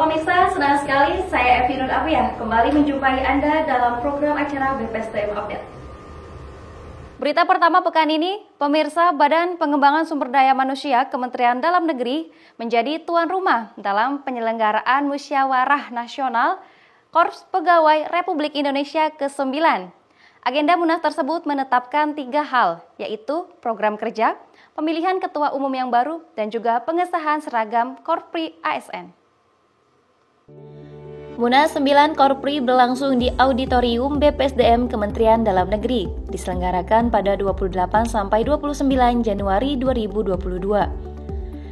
pemirsa, senang sekali saya Evi Nur Afia kembali menjumpai Anda dalam program acara BPSDM Update. Berita pertama pekan ini, pemirsa, Badan Pengembangan Sumber Daya Manusia Kementerian Dalam Negeri menjadi tuan rumah dalam penyelenggaraan Musyawarah Nasional Korps Pegawai Republik Indonesia ke-9. Agenda Munas tersebut menetapkan 3 hal, yaitu program kerja, pemilihan ketua umum yang baru, dan juga pengesahan seragam Korpri ASN. Munas 9 Korpri berlangsung di Auditorium BPSDM Kementerian Dalam Negeri, diselenggarakan pada 28 sampai 29 Januari 2022.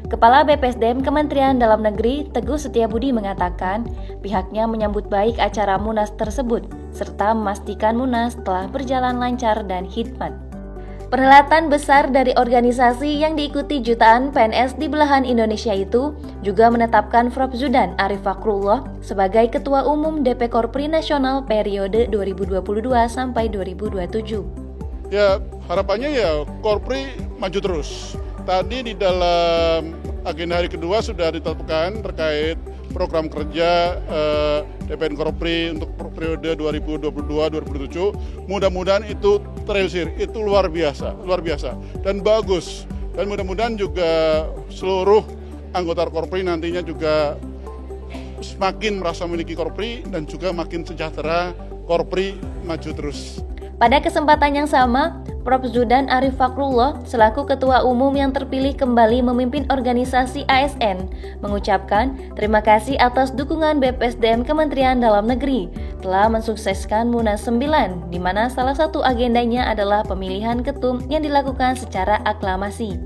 Kepala BPSDM Kementerian Dalam Negeri, Teguh Setiabudi mengatakan, pihaknya menyambut baik acara Munas tersebut, serta memastikan Munas telah berjalan lancar dan hikmat. Perhelatan besar dari organisasi yang diikuti jutaan PNS di belahan Indonesia itu juga menetapkan Prof. Zudan Arif Fakrullah sebagai Ketua Umum DP Korpri Nasional periode 2022 sampai 2027. Ya, harapannya ya Korpri maju terus. Tadi di dalam agenda hari kedua sudah ditetapkan terkait program kerja DPN Korpri untuk periode 2022-2027. Mudah-mudahan itu terrealisir, itu luar biasa dan bagus. Dan mudah-mudahan juga seluruh anggota Korpri nantinya juga semakin merasa memiliki Korpri dan juga makin sejahtera, Korpri maju terus. Pada kesempatan yang sama, Prof. Zudan Arif Fakrullah selaku Ketua Umum yang terpilih kembali memimpin organisasi ASN mengucapkan terima kasih atas dukungan BPSDM Kementerian Dalam Negeri telah mensukseskan Munas 9, di mana salah satu agendanya adalah pemilihan ketum yang dilakukan secara aklamasi.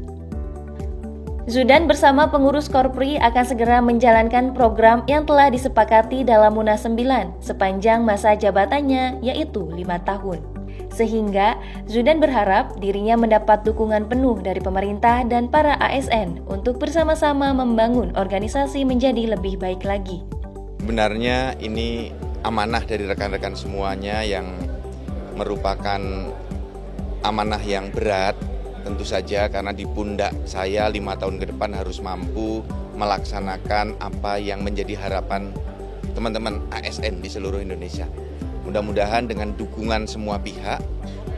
Zudan bersama pengurus Korpri akan segera menjalankan program yang telah disepakati dalam Munas 9 sepanjang masa jabatannya, yaitu 5 tahun. Sehingga Zudan berharap dirinya mendapat dukungan penuh dari pemerintah dan para ASN untuk bersama-sama membangun organisasi menjadi lebih baik lagi. Sebenarnya ini amanah dari rekan-rekan semuanya yang merupakan amanah yang berat, tentu saja karena di pundak saya 5 tahun ke depan harus mampu melaksanakan apa yang menjadi harapan teman-teman ASN di seluruh Indonesia. Mudah-mudahan dengan dukungan semua pihak,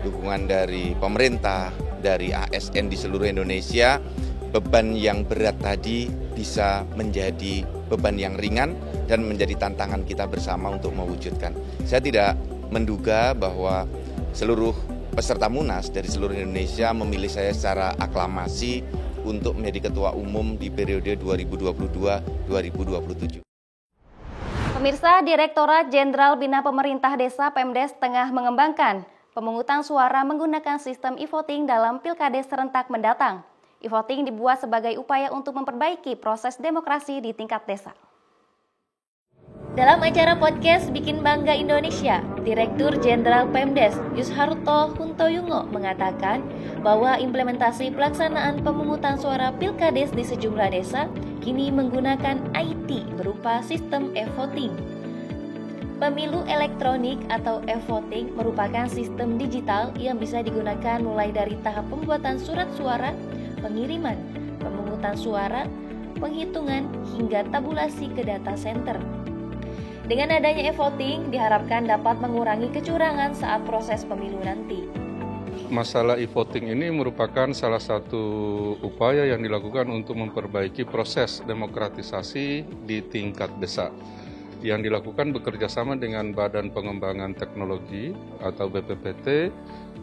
dukungan dari pemerintah, dari ASN di seluruh Indonesia, beban yang berat tadi bisa menjadi beban yang ringan dan menjadi tantangan kita bersama untuk mewujudkan. Saya tidak menduga bahwa seluruh peserta Munas dari seluruh Indonesia memilih saya secara aklamasi untuk menjadi Ketua Umum di periode 2022-2027. Pemirsa, Direktorat Jenderal Bina Pemerintah Desa Pemdes tengah mengembangkan pemungutan suara menggunakan sistem e-voting dalam Pilkades serentak mendatang. E-voting dibuat sebagai upaya untuk memperbaiki proses demokrasi di tingkat desa. Dalam acara podcast Bikin Bangga Indonesia, Direktur Jenderal Pemdes Yusharto Huntoyungo mengatakan bahwa implementasi pelaksanaan pemungutan suara Pilkades di sejumlah desa kini menggunakan IT berupa sistem e-voting. Pemilu elektronik atau e-voting merupakan sistem digital yang bisa digunakan mulai dari tahap pembuatan surat suara, pengiriman, pemungutan suara, penghitungan, hingga tabulasi ke data center. Dengan adanya e-voting diharapkan dapat mengurangi kecurangan saat proses pemilu nanti. Masalah e-voting ini merupakan salah satu upaya yang dilakukan untuk memperbaiki proses demokratisasi di tingkat desa yang dilakukan bekerjasama dengan Badan Pengembangan Teknologi atau BPPT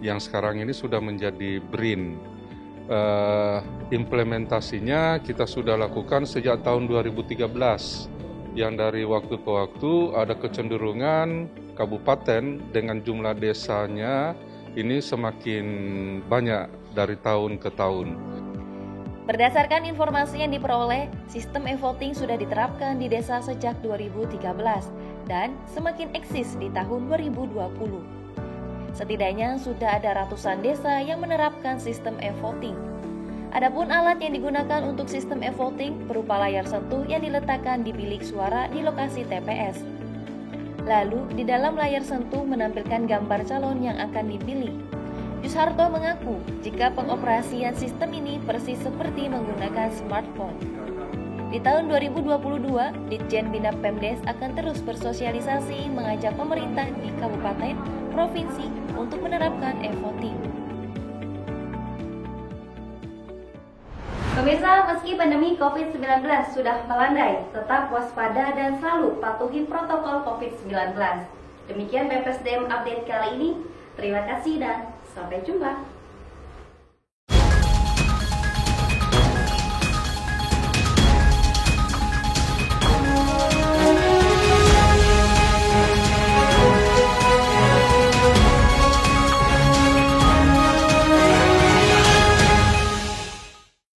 yang sekarang ini sudah menjadi BRIN. Implementasinya kita sudah lakukan sejak tahun 2013 yang dari waktu ke waktu ada kecenderungan kabupaten dengan jumlah desanya ini semakin banyak dari tahun ke tahun. Berdasarkan informasi yang diperoleh, sistem e-voting sudah diterapkan di desa sejak 2013 dan semakin eksis di tahun 2020. Setidaknya sudah ada ratusan desa yang menerapkan sistem e-voting. Adapun alat yang digunakan untuk sistem e-voting berupa layar sentuh yang diletakkan di bilik suara di lokasi TPS. Lalu, di dalam layar sentuh menampilkan gambar calon yang akan dipilih. Yusharto mengaku jika pengoperasian sistem ini persis seperti menggunakan smartphone. Di tahun 2022, Ditjen Bina Pemdes akan terus bersosialisasi mengajak pemerintah di kabupaten, provinsi untuk menerapkan e-voting. Pemirsa, meski pandemi COVID-19 sudah melandai, tetap waspada dan selalu patuhi protokol COVID-19. Demikian BPSDM update kali ini. Terima kasih dan sampai jumpa.